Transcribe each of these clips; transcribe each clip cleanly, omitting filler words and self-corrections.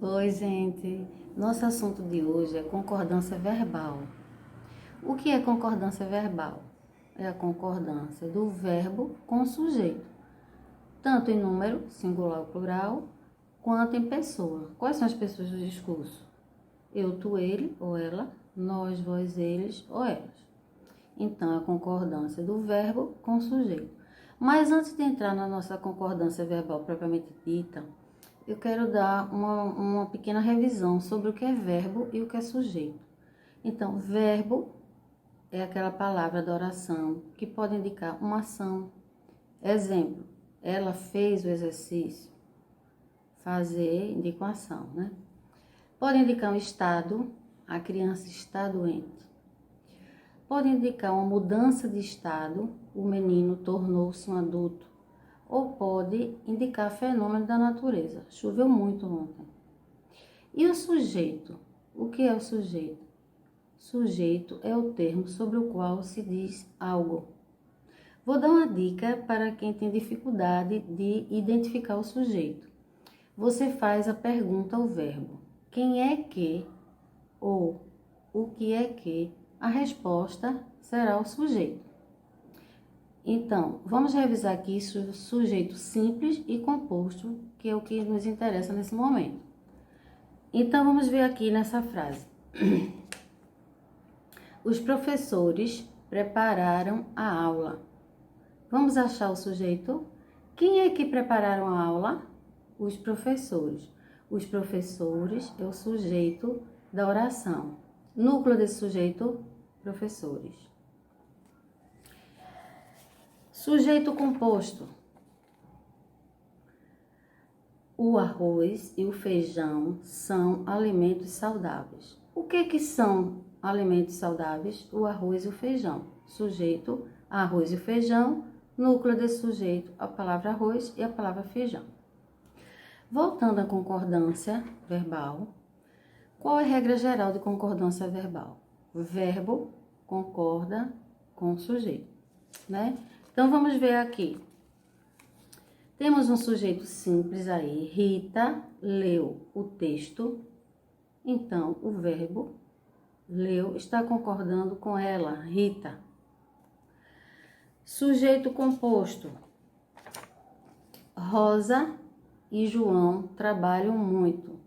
Oi, gente. Nosso assunto de hoje é concordância verbal. O que é concordância verbal? É a concordância do verbo com o sujeito, tanto em número, singular ou plural, quanto em pessoa. Quais são as pessoas do discurso? Eu, tu, ele ou ela, nós, vós, eles ou elas. Então, é a concordância do verbo com o sujeito. Mas antes de entrar na nossa concordância verbal propriamente dita, eu quero dar uma pequena revisão sobre o que é verbo e o que é sujeito. Então, verbo é aquela palavra da oração que pode indicar uma ação. Exemplo, ela fez o exercício. Fazer indica uma ação, né? Pode indicar um estado, a criança está doente. Pode indicar uma mudança de estado, o menino tornou-se um adulto. Ou pode indicar fenômeno da natureza. Choveu muito ontem. E o sujeito? O que é o sujeito? Sujeito é o termo sobre o qual se diz algo. Vou dar uma dica para quem tem dificuldade de identificar o sujeito. Você faz a pergunta ao verbo. Quem é que ou o que é que? A resposta será o sujeito. Então, vamos revisar aqui o sujeito simples e composto, que é o que nos interessa nesse momento. Então, vamos ver aqui nessa frase. Os professores prepararam a aula. Vamos achar o sujeito? Quem é que prepararam a aula? Os professores. Os professores é o sujeito da oração. Núcleo desse sujeito, professores. Sujeito composto. O arroz e o feijão são alimentos saudáveis. O que são alimentos saudáveis? O arroz e o feijão. Sujeito, arroz e feijão. Núcleo desse sujeito, a palavra arroz e a palavra feijão. Voltando à concordância verbal. Qual é a regra geral de concordância verbal? O verbo concorda com o sujeito, né? Então, vamos ver aqui. Temos um sujeito simples aí. Rita leu o texto. Então, o verbo leu está concordando com ela, Rita. Sujeito composto. Rosa e João trabalham muito.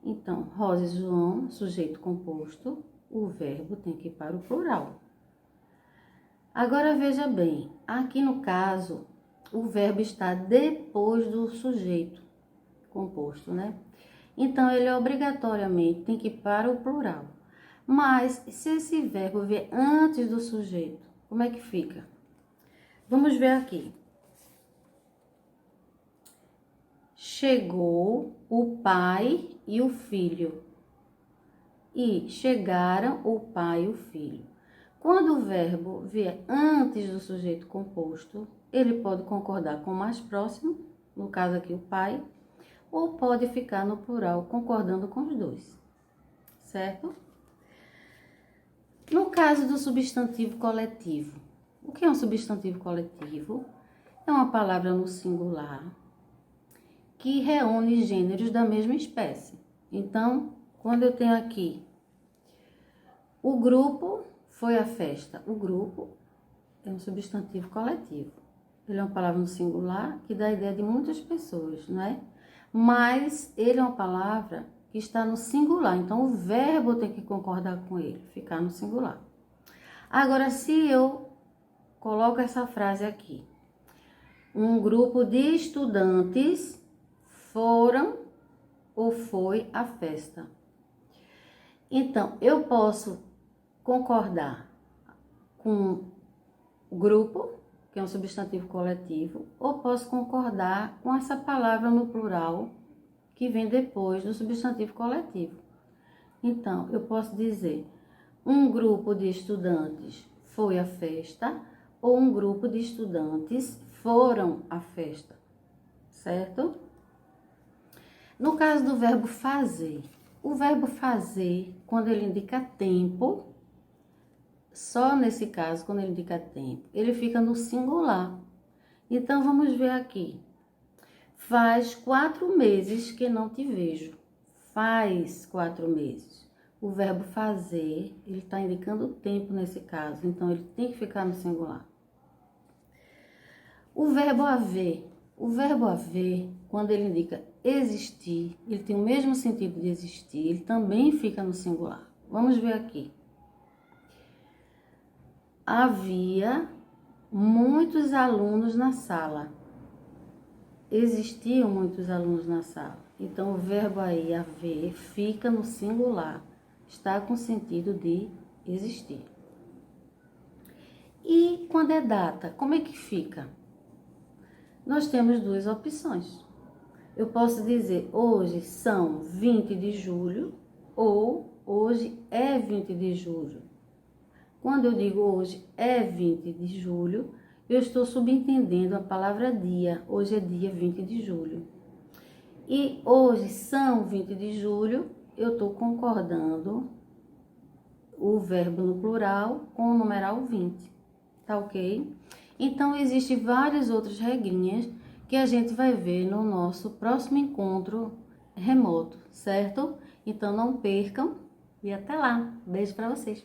Então, Rosa e João, sujeito composto, o verbo tem que ir para o plural. Agora veja bem, aqui no caso, o verbo está depois do sujeito composto, né? Então, ele obrigatoriamente tem que ir para o plural. Mas, se esse verbo vier antes do sujeito, como é que fica? Vamos ver aqui. Chegou o pai e o filho. E chegaram o pai e o filho. Quando o verbo vier antes do sujeito composto, ele pode concordar com o mais próximo, no caso aqui o pai, ou pode ficar no plural, concordando com os dois, certo? No caso do substantivo coletivo, o que é um substantivo coletivo? É uma palavra no singular que reúne gêneros da mesma espécie. Então, quando eu tenho aqui o grupo foi a festa. O grupo é um substantivo coletivo. Ele é uma palavra no singular que dá a ideia de muitas pessoas, não é? Mas ele é uma palavra que está no singular. Então, o verbo tem que concordar com ele, ficar no singular. Agora, se eu coloco essa frase aqui. Um grupo de estudantes foram ou foi à festa. Então, eu posso concordar com o grupo, que é um substantivo coletivo, ou posso concordar com essa palavra no plural que vem depois do substantivo coletivo. Então, eu posso dizer, um grupo de estudantes foi à festa, ou um grupo de estudantes foram à festa, certo? No caso do verbo fazer, o verbo fazer, quando ele indica tempo, só nesse caso, quando ele indica tempo, ele fica no singular. Então, vamos ver aqui. Faz 4 meses que não te vejo. Faz 4 meses. O verbo fazer, ele está indicando o tempo nesse caso, então ele tem que ficar no singular. O verbo haver. O verbo haver, quando ele indica existir, ele tem o mesmo sentido de existir, ele também fica no singular. Vamos ver aqui. Havia muitos alunos na sala. Existiam muitos alunos na sala. Então, o verbo aí, haver, fica no singular. Está com sentido de existir. E quando é data, como é que fica? Nós temos duas opções. Eu posso dizer hoje são 20 de julho ou hoje é 20 de julho. Quando eu digo hoje é 20 de julho, eu estou subentendendo a palavra dia. Hoje é dia 20 de julho. E hoje são 20 de julho, eu estou concordando o verbo no plural com o numeral 20. Tá ok? Então, existem várias outras regrinhas que a gente vai ver no nosso próximo encontro remoto, certo? Então, não percam e até lá. Beijo para vocês.